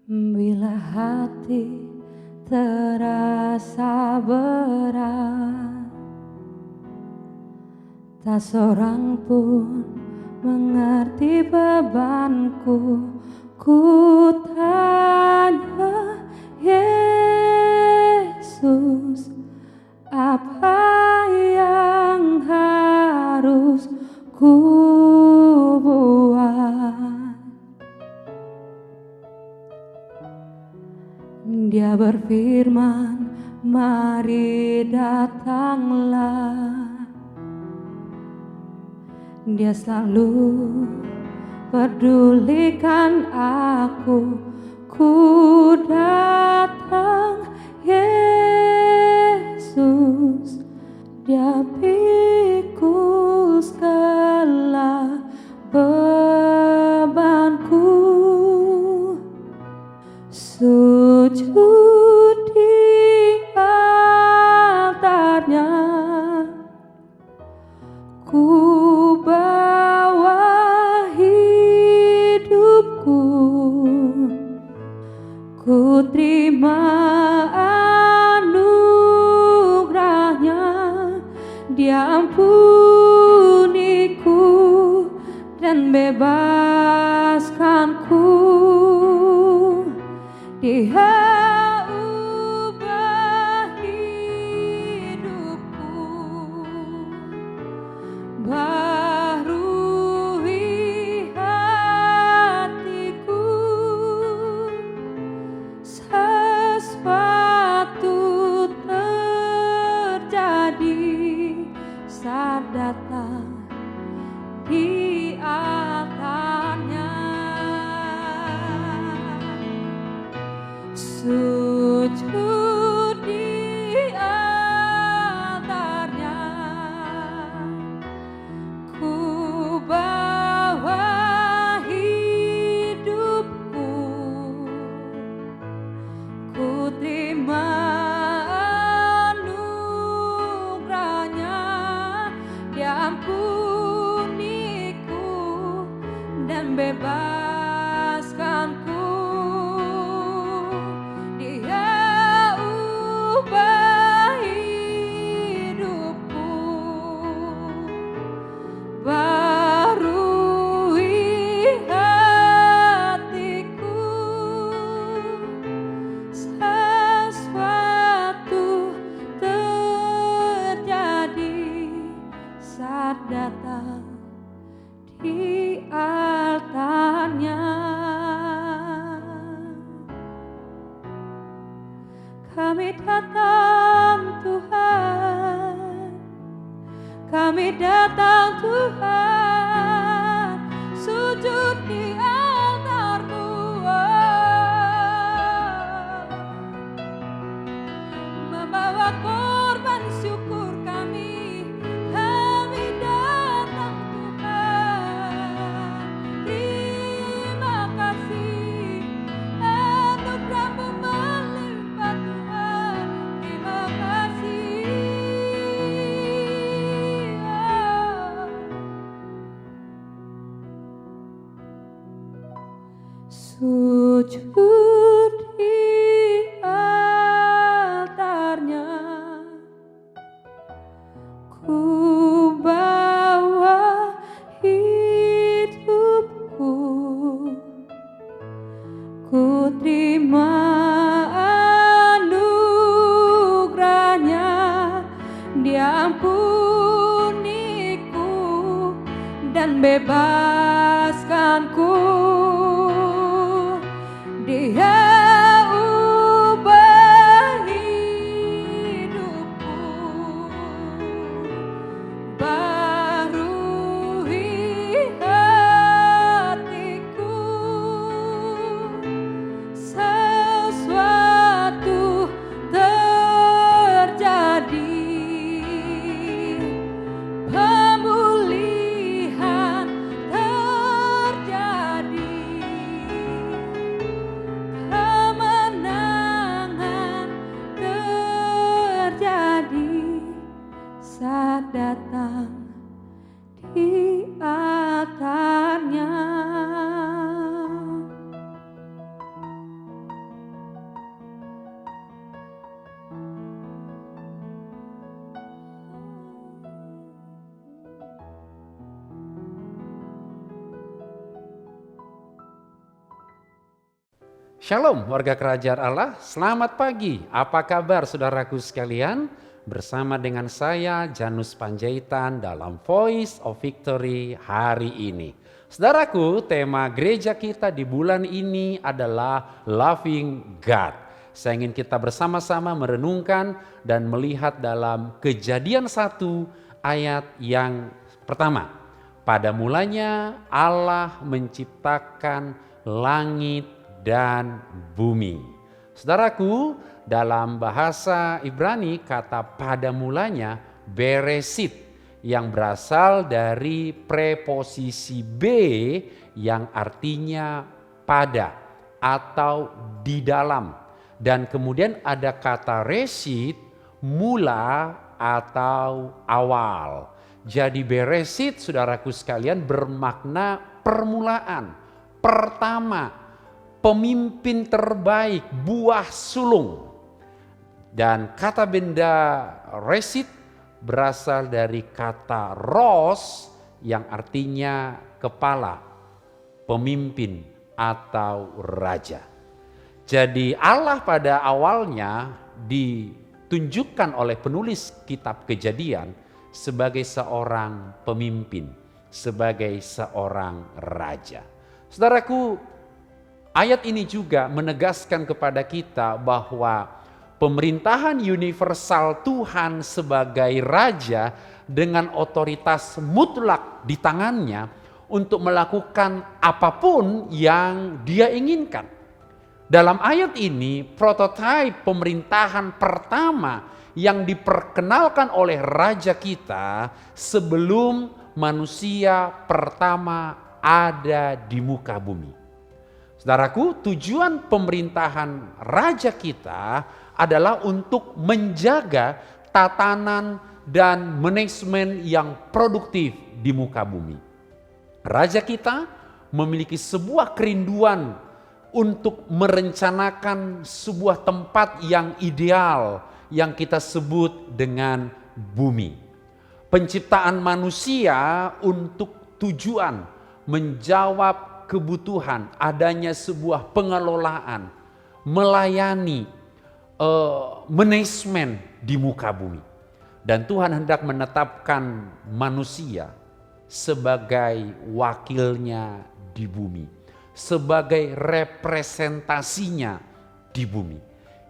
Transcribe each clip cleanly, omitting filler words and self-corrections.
Bila hati terasa berat, tak seorang pun mengerti bebanku. Ku tanya Yesus, apa yang harus ku buat? Dia berfirman, mari datanglah. Dia selalu pedulikan aku. Ku datang Yesus, Dia pikul segala bebanku. Sujud di altarnya, ku bawa hidupku. Ku terima anugerahnya, Dia ampuniku dan bebaskanku. Dia ubah hidupku, barui hatiku. Sesuatu terjadi saat datang di altarnya. Sujud di altarnya, ku bawa hidupku. Ku terima anugerahnya, Dia ampuniku dan bebaskanku. Datang di altarnya. Kami datang Tuhan, kami datang Tuhan, sujud di altar-Mu. Membawa korban syukur kami. Sujud di altarnya, ku bawa hidupku. Ku terima anugerahnya, Dia ampuniku dan bebaskanku. Dia ubah hidupku, barui hatiku. Sesuatu terjadi, pemulihan terjadi. Shalom warga kerajaan Allah, selamat pagi. Apa kabar saudaraku sekalian? Bersama dengan saya Janus Panjaitan dalam Voice of Victory hari ini. Saudaraku, tema gereja kita di bulan ini adalah Loving God. Saya ingin kita bersama-sama merenungkan dan melihat dalam Kejadian 1 ayat yang pertama. Pada mulanya Allah menciptakan langit dan bumi. Saudaraku, dalam bahasa Ibrani kata pada mulanya beresit yang berasal dari preposisi B yang artinya pada atau di dalam. Dan kemudian ada kata resit, mula atau awal. Jadi beresit saudaraku sekalian bermakna permulaan, pertama, pemimpin terbaik, buah sulung. Dan kata benda resit berasal dari kata ros yang artinya kepala, pemimpin atau raja. Jadi Allah pada awalnya ditunjukkan oleh penulis kitab Kejadian sebagai seorang pemimpin, sebagai seorang raja. Saudaraku, ayat ini juga menegaskan kepada kita bahwa pemerintahan universal Tuhan sebagai raja dengan otoritas mutlak di tangannya untuk melakukan apapun yang dia inginkan. Dalam ayat ini, prototipe pemerintahan pertama yang diperkenalkan oleh raja kita sebelum manusia pertama ada di muka bumi. Saudaraku, tujuan pemerintahan raja kita adalah untuk menjaga tatanan dan manajemen yang produktif di muka bumi. Raja kita memiliki sebuah kerinduan untuk merencanakan sebuah tempat yang ideal yang kita sebut dengan bumi. Penciptaan manusia untuk tujuan menjawab kebutuhan adanya sebuah pengelolaan, melayani manajemen di muka bumi. Dan Tuhan hendak menetapkan manusia sebagai wakilnya di bumi, sebagai representasinya di bumi.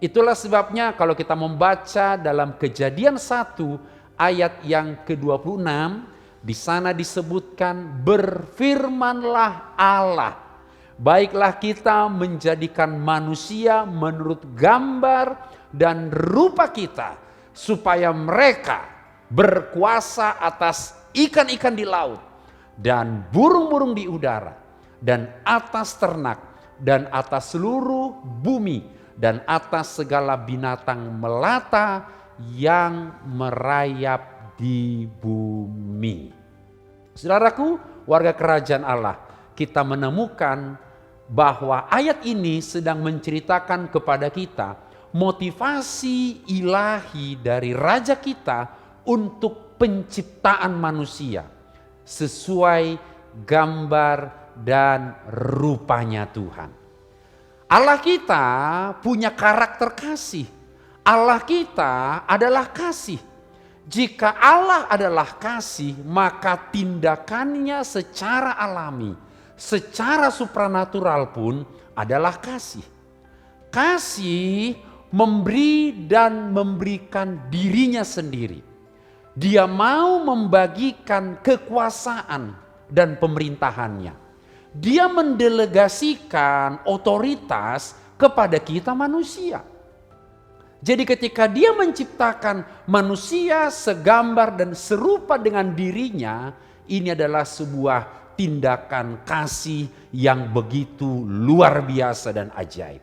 Itulah sebabnya kalau kita membaca dalam Kejadian 1 ayat yang ke-26, di sana disebutkan berfirmanlah Allah, baiklah kita menjadikan manusia menurut gambar dan rupa kita, supaya mereka berkuasa atas ikan-ikan di laut dan burung-burung di udara dan atas ternak dan atas seluruh bumi dan atas segala binatang melata yang merayap di bumi. Saudaraku, warga kerajaan Allah, kita menemukan bahwa ayat ini sedang menceritakan kepada kita motivasi ilahi dari raja kita untuk penciptaan manusia sesuai gambar dan rupanya Tuhan. Allah kita punya karakter kasih. Allah kita adalah kasih. Jika Allah adalah kasih, maka tindakannya secara alami, secara supranatural pun adalah kasih. Kasih memberi dan memberikan dirinya sendiri. Dia mau membagikan kekuasaan dan pemerintahannya. Dia mendelegasikan otoritas kepada kita manusia. Jadi ketika dia menciptakan manusia segambar dan serupa dengan dirinya, ini adalah sebuah tindakan kasih yang begitu luar biasa dan ajaib.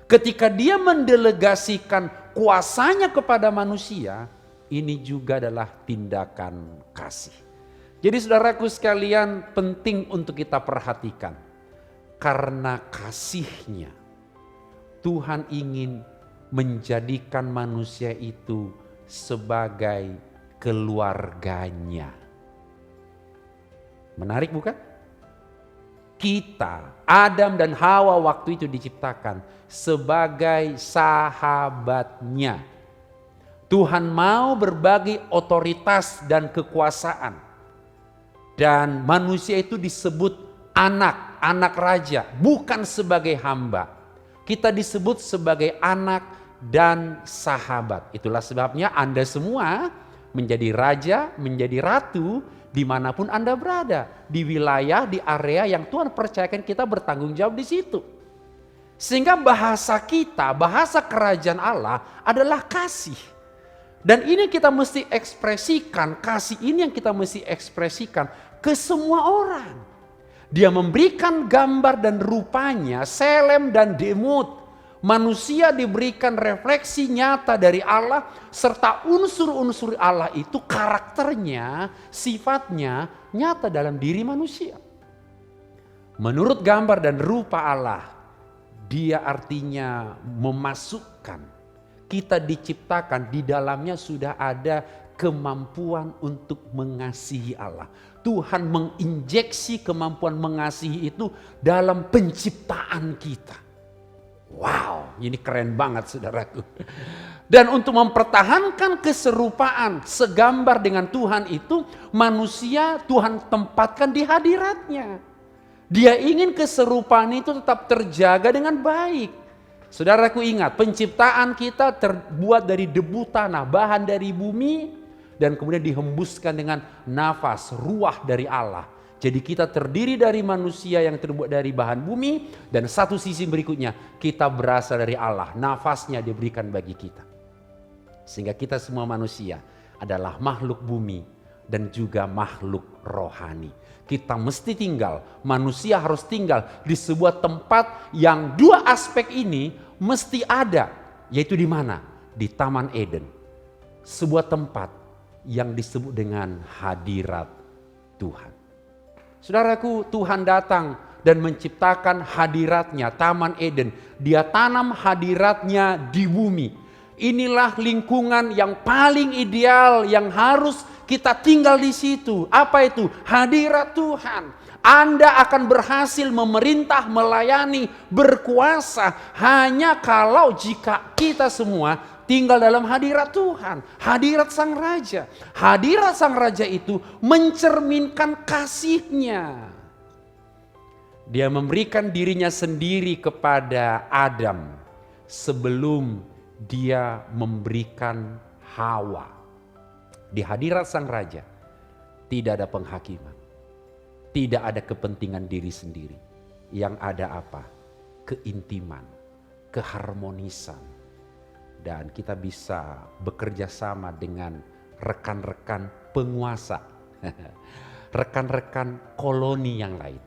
Ketika dia mendelegasikan kuasanya kepada manusia, ini juga adalah tindakan kasih. Jadi saudaraku sekalian, penting untuk kita perhatikan. Karena kasihnya, Tuhan ingin menjadikan manusia itu sebagai keluarganya. Menarik bukan? kita, Adam dan Hawa waktu itu diciptakan sebagai sahabatnya. Tuhan mau berbagi otoritas dan kekuasaan. Dan manusia itu disebut anak raja, bukan sebagai hamba. Kita disebut sebagai anak dan sahabat. Itulah sebabnya Anda semua menjadi raja, menjadi ratu, dimanapun Anda berada. Di wilayah, di area yang Tuhan percayakan kita bertanggung jawab di situ. Sehingga bahasa kita, bahasa kerajaan Allah adalah kasih. Dan ini kita mesti ekspresikan, kasih ini yang kita mesti ekspresikan ke semua orang. Dia memberikan gambar dan rupanya, Selem dan Demut. Manusia diberikan refleksi nyata dari Allah, serta unsur-unsur Allah itu karakternya, sifatnya nyata dalam diri manusia. Menurut gambar dan rupa Allah, dia artinya memasukkan, kita diciptakan di dalamnya sudah ada kemampuan untuk mengasihi Allah. Tuhan menginjeksi kemampuan mengasihi itu dalam penciptaan kita. Wow, ini keren banget saudaraku. Dan untuk mempertahankan keserupaan segambar dengan Tuhan itu, manusia Tuhan tempatkan di hadiratnya. Dia ingin keserupaan itu tetap terjaga dengan baik. Saudaraku ingat, penciptaan kita terbuat dari debu tanah, bahan dari bumi, dan kemudian dihembuskan dengan nafas, ruah dari Allah. Jadi kita terdiri dari manusia yang terbuat dari bahan bumi, dan satu sisi berikutnya kita berasal dari Allah, nafasnya diberikan bagi kita. Sehingga kita semua manusia adalah makhluk bumi dan juga makhluk rohani. Kita mesti tinggal, manusia harus tinggal di sebuah tempat yang dua aspek ini mesti ada, yaitu di mana? Di Taman Eden. Sebuah tempat yang disebut dengan hadirat Tuhan. Saudaraku, Tuhan datang dan menciptakan hadiratnya, Taman Eden. Dia tanam hadiratnya di bumi. Inilah lingkungan yang paling ideal yang harus kita tinggal di situ. Apa itu? Hadirat Tuhan. Anda akan berhasil memerintah, melayani, berkuasa hanya kalau jika kita semua tinggal dalam hadirat Tuhan, hadirat Sang Raja. Hadirat Sang Raja itu mencerminkan kasih-Nya. Dia memberikan dirinya sendiri kepada Adam sebelum dia memberikan Hawa. Di hadirat Sang Raja tidak ada penghakiman, tidak ada kepentingan diri sendiri. Yang ada apa? Keintiman, keharmonisan. Dan kita bisa bekerja sama dengan rekan-rekan penguasa, rekan-rekan koloni yang lain.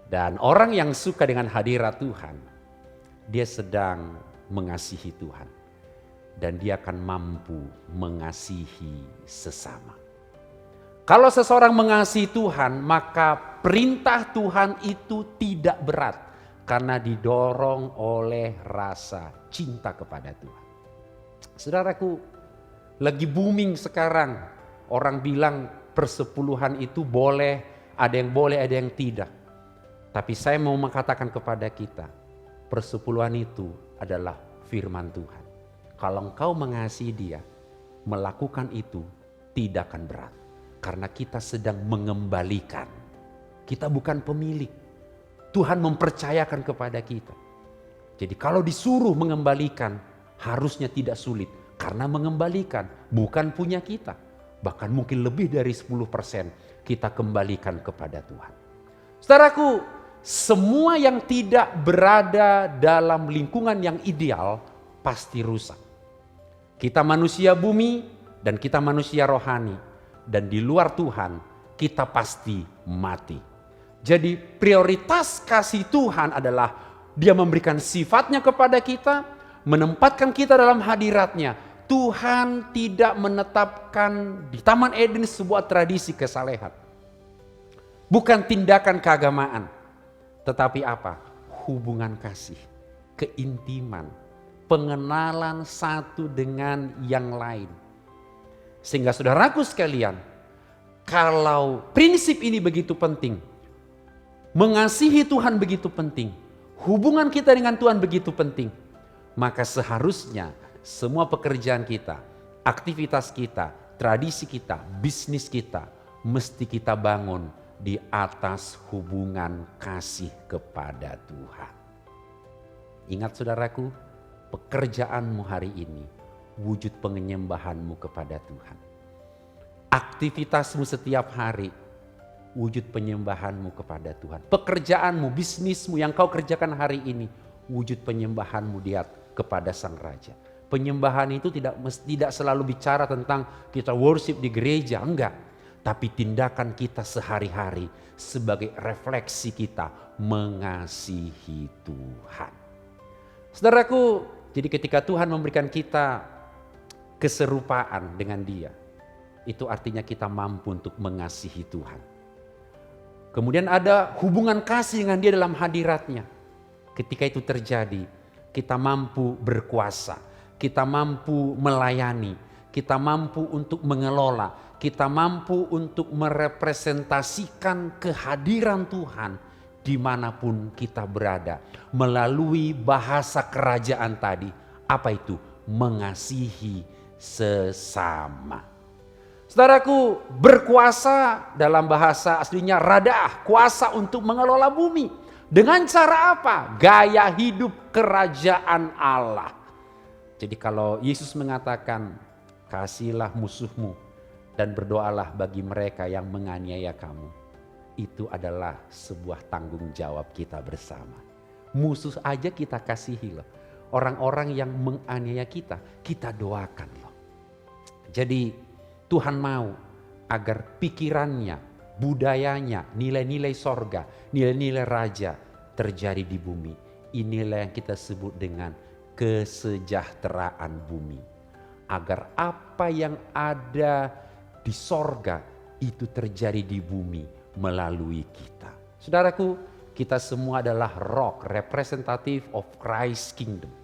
Dan orang yang suka dengan hadirat Tuhan, dia sedang mengasihi Tuhan. Dan dia akan mampu mengasihi sesama. Kalau seseorang mengasihi Tuhan, maka perintah Tuhan itu tidak berat. Karena didorong oleh rasa cinta kepada Tuhan. Saudaraku, lagi booming sekarang. Orang bilang persepuluhan itu boleh, ada yang tidak. Tapi saya mau mengatakan kepada kita, persepuluhan itu adalah firman Tuhan. Kalau engkau mengasihi dia, melakukan itu tidak akan berat. Karena kita sedang mengembalikan. Kita bukan pemilik. Tuhan mempercayakan kepada kita. Jadi kalau disuruh mengembalikan, harusnya tidak sulit. Karena mengembalikan bukan punya kita. Bahkan mungkin lebih dari 10% kita kembalikan kepada Tuhan. Saudaraku, semua yang tidak berada dalam lingkungan yang ideal pasti rusak. Kita manusia bumi dan kita manusia rohani. Dan di luar Tuhan kita pasti mati. Jadi prioritas kasih Tuhan adalah dia memberikan sifatnya kepada kita, menempatkan kita dalam hadiratnya. Tuhan tidak menetapkan di Taman Eden sebuah tradisi kesalehan. Bukan tindakan keagamaan. Tetapi apa? Hubungan kasih, keintiman, pengenalan satu dengan yang lain. Sehingga saudaraku sekalian, kalau prinsip ini begitu penting, Mengasihi Tuhan begitu penting. Hubungan kita dengan Tuhan begitu penting. Maka seharusnya semua pekerjaan kita, aktivitas kita, tradisi kita, bisnis kita, mesti kita bangun di atas hubungan kasih kepada Tuhan. Ingat saudaraku, pekerjaanmu hari ini wujud penyembahanmu kepada Tuhan. Aktivitasmu setiap hari wujud penyembahanmu kepada Tuhan. Pekerjaanmu, bisnismu yang kau kerjakan hari ini wujud penyembahanmu dia kepada Sang Raja. Penyembahan itu tidak selalu bicara tentang kita worship di gereja, enggak. Tapi tindakan kita sehari-hari sebagai refleksi kita mengasihi Tuhan. Saudaraku, jadi ketika Tuhan memberikan kita keserupaan dengan Dia, itu artinya kita mampu untuk mengasihi Tuhan. Kemudian ada hubungan kasih dengan Dia dalam hadiratnya. Ketika itu terjadi, kita mampu berkuasa, kita mampu melayani, kita mampu untuk mengelola, kita mampu untuk merepresentasikan kehadiran Tuhan dimanapun kita berada. Melalui bahasa kerajaan tadi, apa itu? Mengasihi sesama. Saudaraku, berkuasa dalam bahasa aslinya radah, kuasa untuk mengelola bumi. Dengan cara apa? Gaya hidup kerajaan Allah. Jadi kalau Yesus mengatakan, kasihilah musuhmu dan berdoalah bagi mereka yang menganiaya kamu. Itu adalah sebuah tanggung jawab kita bersama. Musuh aja kita kasihi loh. Orang-orang yang menganiaya kita doakan loh. Jadi Tuhan mau agar pikirannya, budayanya, nilai-nilai sorga, nilai-nilai raja terjadi di bumi. Inilah yang kita sebut dengan kesejahteraan bumi. Agar apa yang ada di sorga itu terjadi di bumi melalui kita. Saudaraku, kita semua adalah rock, representative of Christ's kingdom.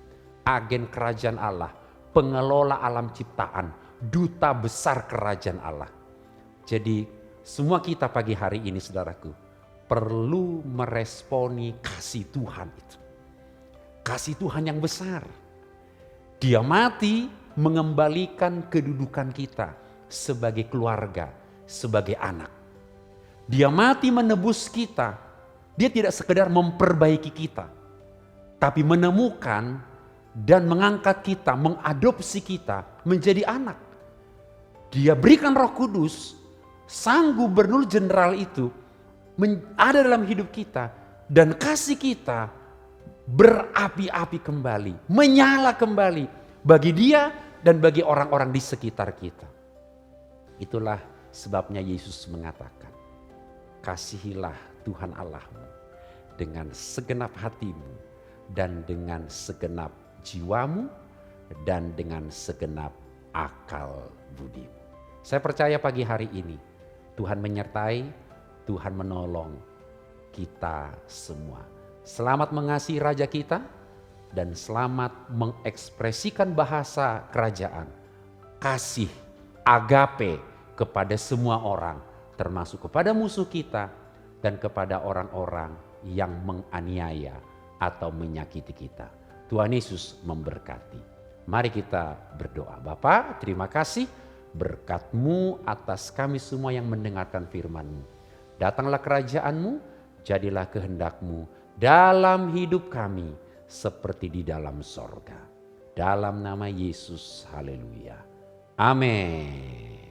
Agen kerajaan Allah, pengelola alam ciptaan, duta besar kerajaan Allah. Jadi semua kita pagi hari ini saudaraku perlu meresponi kasih Tuhan itu. Kasih Tuhan yang besar. Dia mati mengembalikan kedudukan kita sebagai keluarga, sebagai anak. Dia mati menebus kita. Dia tidak sekedar memperbaiki kita, tapi menemukan dan mengangkat kita, mengadopsi kita menjadi anak. Dia berikan Roh Kudus, Sang Gubernur Jenderal itu ada dalam hidup kita. Dan kasih kita berapi-api kembali, menyala kembali bagi dia dan bagi orang-orang di sekitar kita. Itulah sebabnya Yesus mengatakan, kasihilah Tuhan Allahmu dengan segenap hatimu dan dengan segenap jiwamu dan dengan segenap akal budimu. Saya percaya pagi hari ini Tuhan menyertai, Tuhan menolong kita semua. Selamat mengasihi Raja kita dan selamat mengekspresikan bahasa kerajaan. Kasih, agape kepada semua orang, termasuk kepada musuh kita dan kepada orang-orang yang menganiaya atau menyakiti kita. Tuhan Yesus memberkati. Mari kita berdoa. Bapa, terima kasih berkat-Mu atas kami semua yang mendengarkan firman-Mu. Datanglah kerajaan-Mu, jadilah kehendak-Mu dalam hidup kami seperti di dalam sorga. Dalam nama Yesus, haleluya. Amin.